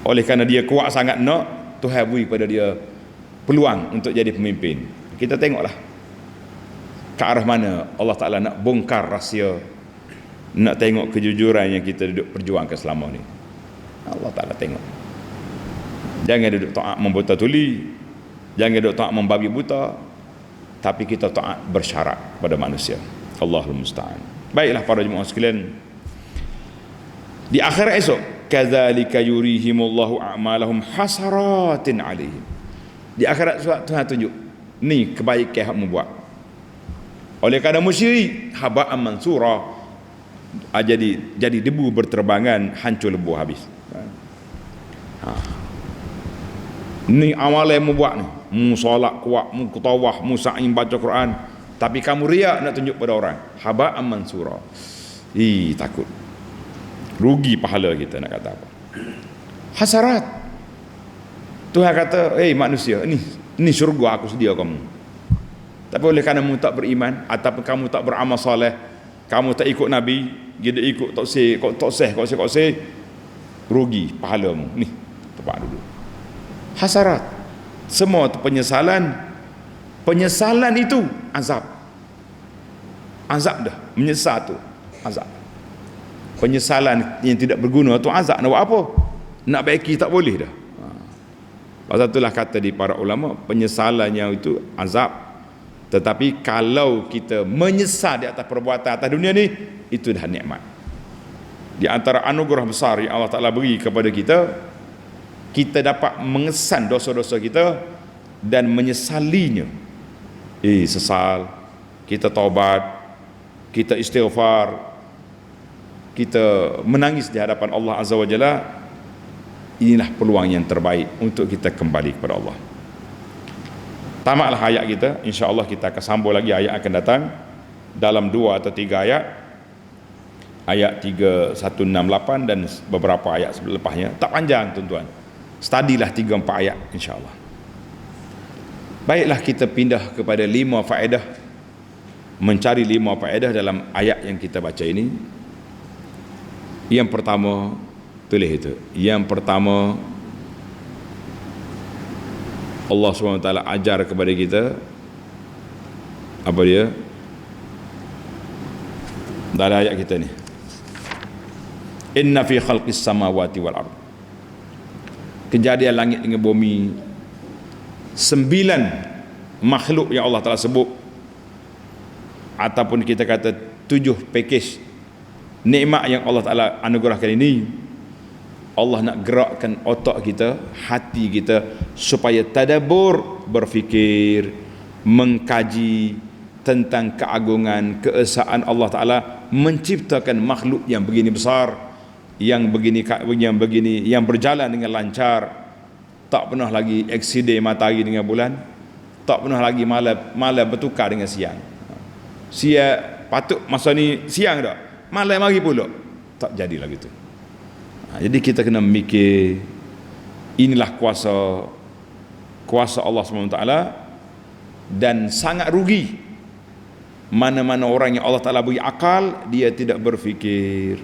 Oleh kerana dia kuat sangat nak, Tuhan beri pada dia peluang untuk jadi pemimpin. Kita tengoklah ke arah mana Allah Ta'ala nak bongkar rahsia, nak tengok kejujuran yang kita duduk perjuangkan selama ni. Allah Ta'ala tengok. Jangan duduk taat membuta tuli, jangan duduk taat membabi buta, tapi kita taat bersyarat pada manusia. Allahul musta'an. Baiklah para jemaah sekalian, di akhirat esok, kadzalika yurihimullahu a'malahum hasaratin alaihim. Di akhirat Tuhan tunjuk ni kebaikan hak membuat. Oleh kerana musyrik, haba'an mansura, jadi debu berterbangan, hancur lebur habis. Ni amalan yang mu buat ni, mu solat kuat, mu kutawah, mu sa'i baca Quran, tapi kamu riak nak tunjuk pada orang, haba'an mansura. Takut. rugi pahala kita, nak kata apa. Hasarat. Tuhan kata, manusia, ini syurga aku sedia kamu. Tapi oleh kerana kamu tak beriman, ataupun kamu tak beramal soleh, kamu tak ikut Nabi, dia ikut tak seh, rugi pahalamu. Ni tempat dulu. Hasarat. Semua tu penyesalan. Penyesalan itu azab. Azab dah. Menyesal tu azab. Penyesalan yang tidak berguna tu azab. Nak buat apa? Nak baiki tak boleh dah. Pasal itulah kata di para ulama, penyesalan yang itu azab. Tetapi kalau kita menyesal di atas perbuatan atas dunia ni, itu dah nikmat. Di antara anugerah besar yang Allah Ta'ala beri kepada kita, kita dapat mengesan dosa-dosa kita dan menyesalinya. Sesal, kita taubat, kita istighfar, kita menangis di hadapan Allah Azza wa Jalla. Inilah peluang yang terbaik untuk kita kembali kepada Allah. Tamatlah ayat kita. InsyaAllah kita akan sambung lagi ayat akan datang dalam 2 atau 3 ayat. Ayat 3168 dan beberapa ayat selepasnya. Tak panjang tuan-tuan. Studilah 3-4 ayat insyaAllah. Baiklah, kita pindah kepada 5 faedah. Mencari 5 faedah dalam ayat yang kita baca ini. Yang pertama, tulis itu. Yang pertama, Allah SWT ajar kepada kita apa dia dalam ayat kita ni, inna fi khalqis samawati wal ard, kejadian langit dengan bumi, 9 makhluk yang Allah Ta'ala sebut, ataupun kita kata 7 package nikmat yang Allah Ta'ala anugerahkan ini. Allah nak gerakkan otak kita, hati kita, supaya tadabbur, berfikir, mengkaji tentang keagungan, keesaan Allah Ta'ala menciptakan makhluk yang begini besar, yang berjalan dengan lancar, tak pernah lagi aksiden matahari dengan bulan, tak pernah lagi malam bertukar dengan siang. Siang patut masa ni siang dah, malam mari pula, tak jadi lagi tu. Jadi kita kena mikir, inilah kuasa Allah SWT, dan sangat rugi mana-mana orang yang Allah Ta'ala beri akal, dia tidak berfikir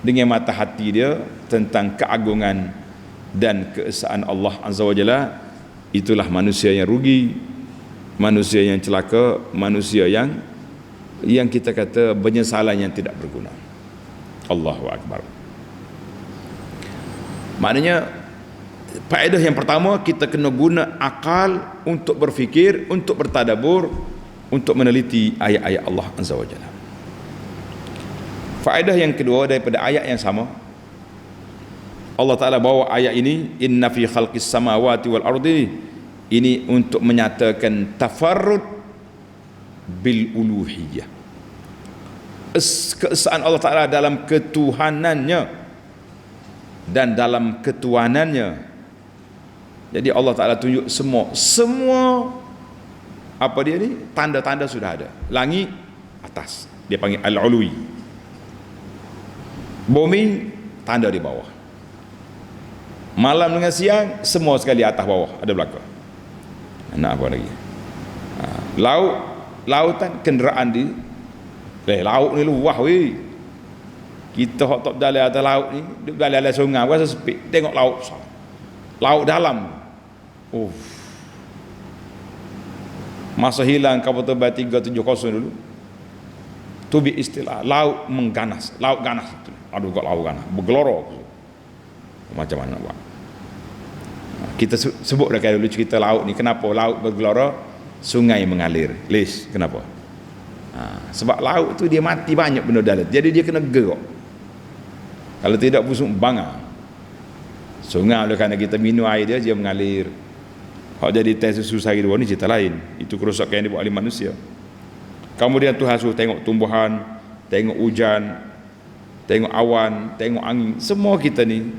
dengan mata hati dia tentang keagungan dan keesaan Allah Azza wa Jalla. Itulah manusia yang rugi, manusia yang celaka, manusia yang kita kata penyesalan yang tidak berguna. Allahu Akbar. Maknanya faedah yang pertama, kita kena guna akal untuk berfikir, untuk bertadabbur, untuk meneliti ayat-ayat Allah Azza wa Jalla. Faedah yang kedua daripada ayat yang sama, Allah Ta'ala bawa ayat ini, inna fi khalqis samawati wal ardi, ini untuk menyatakan tafarrud bil uluhiyah, keesaan Allah Ta'ala dalam ketuhanannya dan dalam ketuanannya. Jadi Allah Ta'ala tunjuk semua apa dia ni, tanda-tanda sudah ada. Langit atas, dia panggil al-ulwi. Bumi, tanda di bawah. Malam dengan siang, semua sekali atas bawah, ada belakang. Nak apa lagi? Lautan, kenderaan di laut ni luah weh. Kita hok tak berjalan atas laut ni, duduk berjalan atas sungai, rasa sepik, tengok laut besar, laut dalam. Masa hilang kapal terbang 370 dulu, tu bi istilah laut mengganas, laut ganas itu. Aduh, kok laut ganas, bergelora. Macam mana buat? Kita sebut dah dulu cerita laut ni, kenapa laut bergelora, sungai mengalir. Kenapa? Sebab laut tu dia mati banyak benda dalam, jadi dia kena gerak. Kalau tidak busuk bangang. Sungai oleh kerana kita minum air dia mengalir. Hak jadi tes susu sehari dua ni cerita lain. Itu kerosakan yang dibuat oleh manusia. Kemudian Tuhan suruh tengok tumbuhan, tengok hujan, tengok awan, tengok angin. Semua kita ni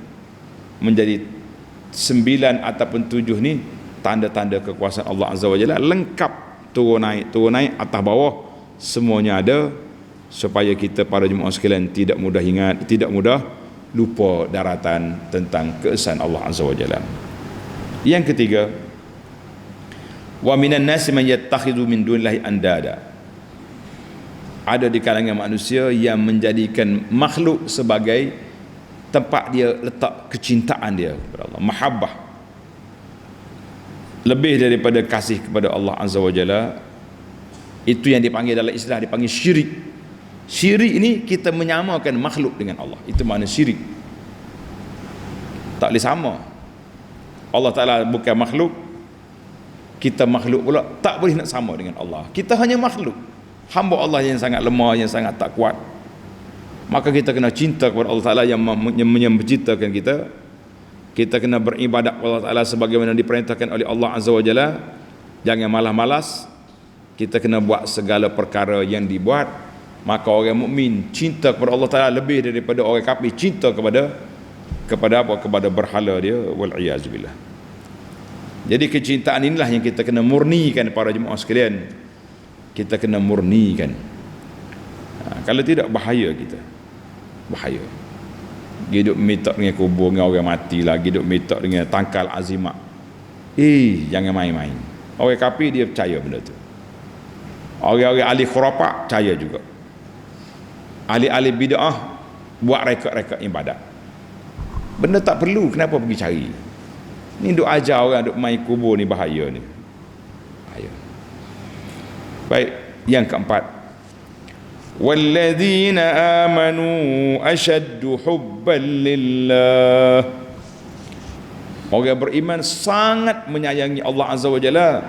menjadi 9 ataupun 7 ni tanda-tanda kekuasaan Allah Azza wa Jalla, lengkap, turun naik, atas bawah, semuanya ada, supaya kita para jemaah sekalian tidak mudah ingat, tidak mudah lupa daratan tentang keesaan Allah Azza wa Jalla. Yang ketiga, wa minan nasi man yattakhidhu min dunillahi andada. Ada di kalangan manusia yang menjadikan makhluk sebagai tempat dia letak kecintaan dia kepada Allah, mahabbah, lebih daripada kasih kepada Allah Azza wa Jalla. Itu yang dipanggil dalam istilah dipanggil syirik. Syirik ini kita menyamakan makhluk dengan Allah. Itu makna syirik. Tak boleh sama. Allah Ta'ala bukan makhluk, kita makhluk pula, tak boleh nak sama dengan Allah. Kita hanya makhluk, hamba Allah yang sangat lemah, yang sangat tak kuat. Maka kita kena cinta kepada Allah Ta'ala yang menciptakan kita. Kita kena beribadat kepada Allah Ta'ala sebagaimana diperintahkan oleh Allah Azza wa Jalla. Jangan malas-malas. Kita kena buat segala perkara yang dibuat. Maka orang mukmin cinta kepada Allah Ta'ala lebih daripada orang kafir cinta kepada berhala dia, wal iyaz billah. Jadi kecintaan inilah yang kita kena murnikan para jemaah sekalian. Kita kena murnikan. Kalau tidak bahaya kita. Bahaya. Hidup minta dengan kubur dengan orang mati lah, hidup minta dengan tangkal azimat. Jangan main-main. Orang kafir dia percaya benda tu. Orang-orang ahli khurafat percaya juga. Ahli-ahli bid'ah buat rekod-rekod ibadat. Benda tak perlu, kenapa pergi cari? Ni duk ajar orang duk main kubur ni, bahaya ni. Bahaya. Baik, yang keempat, walladzina amanu ashaddu hubban lillah. Orang beriman sangat menyayangi Allah Azza wa Jalla.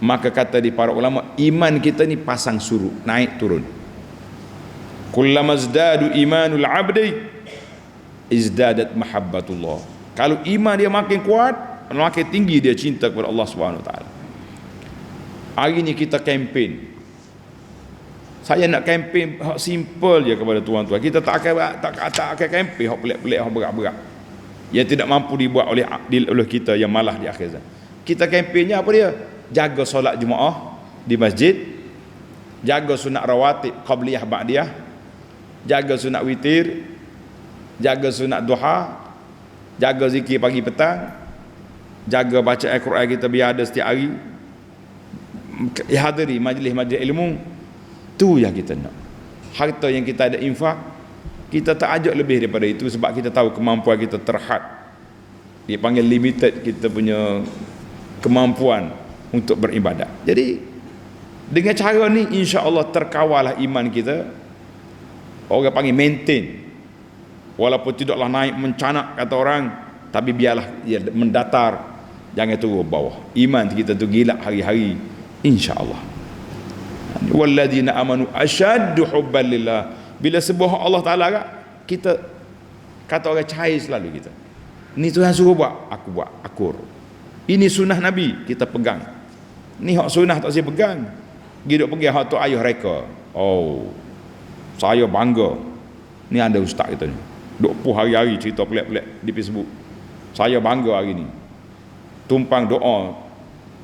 Maka kata di para ulama, iman kita ni pasang surut, naik turun. Kullama zdadu imanul abdi izdadat mahabbatullah. Kalau iman dia makin kuat, makin tinggi dia cinta kepada Allah Subhanahu wa taala. Hari ni kita kempen. Saya nak kempen hak simple je kepada tuan-tuan. Kita tak akan kempen hak pelik-pelik, hak berat-berat yang tidak mampu dibuat oleh kita yang malah di akhir zaman. Kita kempennya apa dia? Jaga solat Jumaat di masjid, jaga sunat rawatib qabliyah ba'diyah, jaga sunat witir, jaga sunat duha, jaga zikir pagi petang, jaga baca Al-Quran kita biar ada setiap hari, hadiri majlis-majlis ilmu. Tu yang kita nak. Harta yang kita ada infak, kita tak ajak lebih daripada itu sebab kita tahu kemampuan kita terhad. Dia panggil limited kita punya kemampuan untuk beribadat. Jadi dengan cara ni insya-Allah terkawallah iman kita. Orang panggil maintain. Walaupun tidaklah naik mencanak kata orang, tapi biarlah dia mendatar, jangan turun bawah. Iman kita tu gila hari-hari insya-Allah. Walladzina amanu ashaddu hubban lillah. Bila sebut Allah Taala kita kata orang cair selalu kita. Ni Tuhan suruh buat, aku buat, akur. Ini sunnah Nabi, kita pegang. Ni hak sunnah tak saya pegang. Hidup pergi hak tu ayah reka. Oh, saya bangga. Ni ada ustaz kita ni. Duk puh hari-hari cerita pelik-pelik di Facebook. Saya bangga hari ni. Tumpang doa.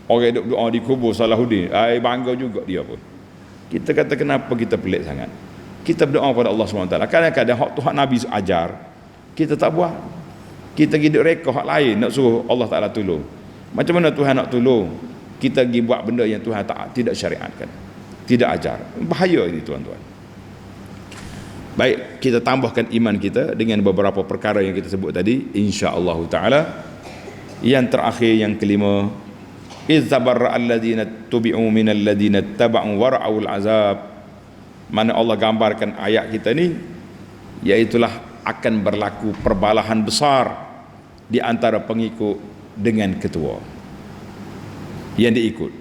Orang duk doa di kubur Salahuddin. Bangga juga dia pun. Kita kata kenapa kita pelik sangat? Kita berdoa pada Allah SWT. Kadang-kadang hak tu hak Nabi ajar, kita tak buat. Kita hidup reka hak lain nak suruh Allah Ta'ala tolong. Macam mana Tuhan nak tolong? Kita pergi buat benda yang Tuhan tidak syariatkan, tidak ajar. Bahaya ini tuan-tuan. Baik, kita tambahkan iman kita dengan beberapa perkara yang kita sebut tadi, insya-Allah taala. Yang terakhir, yang kelima, izzabarra alladhina tubi'u minal ladina taba'u wara'ul azab. Mana Allah gambarkan ayat kita ni, iaitulah akan berlaku perbalahan besar di antara pengikut dengan ketua yang diikut.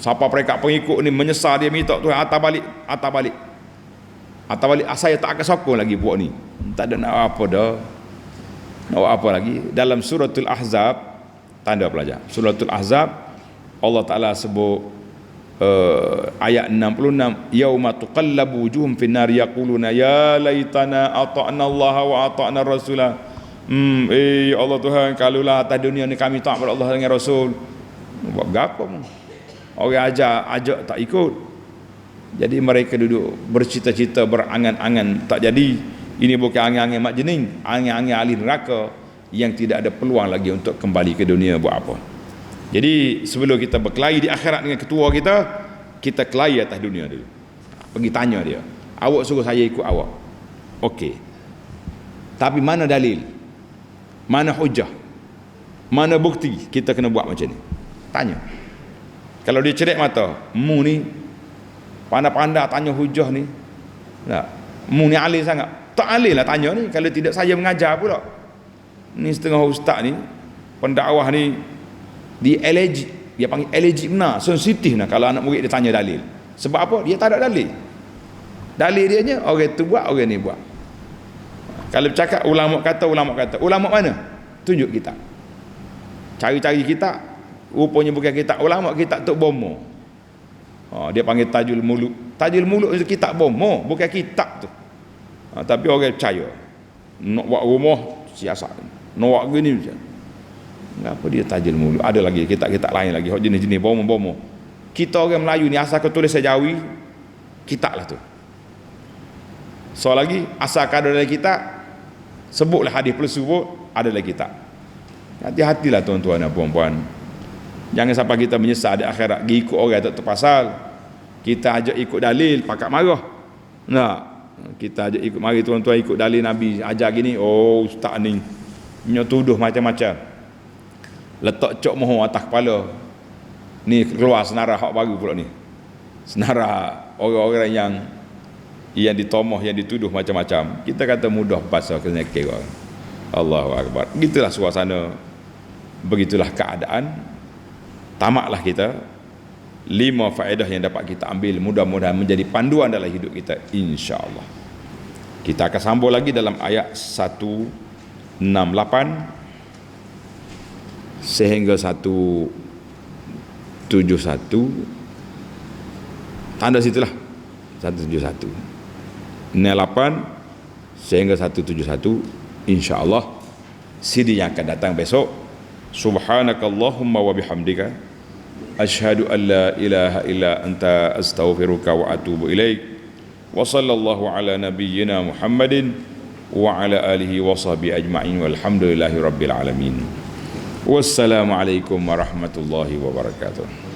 Siapa mereka pengikut ni menyesal, dia minta Tuhan atas balik, saya tak akan sokong lagi buat ni, tak ada nak apa dah, nak apa lagi. Dalam suratul Ahzab, tanda pelajar suratul Ahzab, Allah Ta'ala sebut ayat 66, yauma tuqallabu wujuhum finnar yaquluna ya laitana ata'na Allah wa ata'na rasulah. Allah Tuhan, kalaulah atas dunia ni kami taat pada Allah dengan Rasul. Buat gapo? Orang ajak tak ikut. Jadi mereka duduk bercita-cita, berangan-angan, tak jadi. Ini bukan angin-angin mak jening, angin-angin ahli neraka yang tidak ada peluang lagi untuk kembali ke dunia buat apa. Jadi sebelum kita berkelahi di akhirat dengan ketua kita, kita kelahi atas dunia dulu. Pergi tanya dia, awak suruh saya ikut awak, okey, tapi mana dalil, mana hujah, mana bukti kita kena buat macam ni? Tanya. Kalau dia cerik mata, mu ni pandai-pandai tanya hujah ni, tak, mu ni alim sangat, tak alim lah tanya ni. Kalau tidak saya mengajar pula. Ni setengah ustaz ni, pendakwah ni, dia allergic, dia panggil allergic benar, sensitif nah kalau anak murid dia tanya dalil. Sebab apa? Dia tak ada dalil. Dalil dia nya orang tu buat, orang ni buat. Kalau bercakap ulama kata, ulama mana? Tunjuk kita. Cari-cari kita, rupanya bukan kitab ulama, kitab Tok Bomo. Dia panggil Tajul Muluk. Tajul Muluk itu kitab Bomo, bukan kitab tu. Tapi orang percaya. Nak buat rumah siasat. Nak buat gini macam. Ngapa dia Tajul Muluk? Ada lagi kitab-kitab lain lagi, jenis-jenis Bomo. Kita orang Melayu ni asal ketulis Jawi, kitab lah tu. So lagi asal ada dalam kitab, sebutlah hadis palsu pun ada dalam kitab. Hati-hatilah tuan-tuan dan puan-puan. Jangan sampai kita menyesal di akhirat pergi ikut orang tak terpasal. Kita ajak ikut dalil, pakak marah. Nah, kita ajak ikut, mari tuan-tuan ikut dalil Nabi ajar gini, oh ustaz ni nyo tuduh macam-macam. Letak cok moho atas kepala. Ni keluar senara hak baru pula ni. Senara orang-orang yang ditomoh, yang dituduh macam-macam. Kita kata mudah pasal kena kira. Allahu Akbar. Begitulah suasana, begitulah keadaan. Tamaklah kita. 5 faedah yang dapat kita ambil, mudah-mudahan menjadi panduan dalam hidup kita, insya-Allah. Kita akan sambung lagi dalam ayat 168 sehingga 171. Tanda situlah 171. 8 sehingga 171, insya-Allah. CD yang akan datang besok. Subhanakallahumma wa bihamdika asyhadu an la ilaha illa anta astaghfiruka wa atubu ilaik. Wa sallallahu ala nabiyyina Muhammadin wa ala alihi wa sahbihi ajma'in walhamdulillahi rabbil alamin. Wassalamu alaikum warahmatullahi wabarakatuh.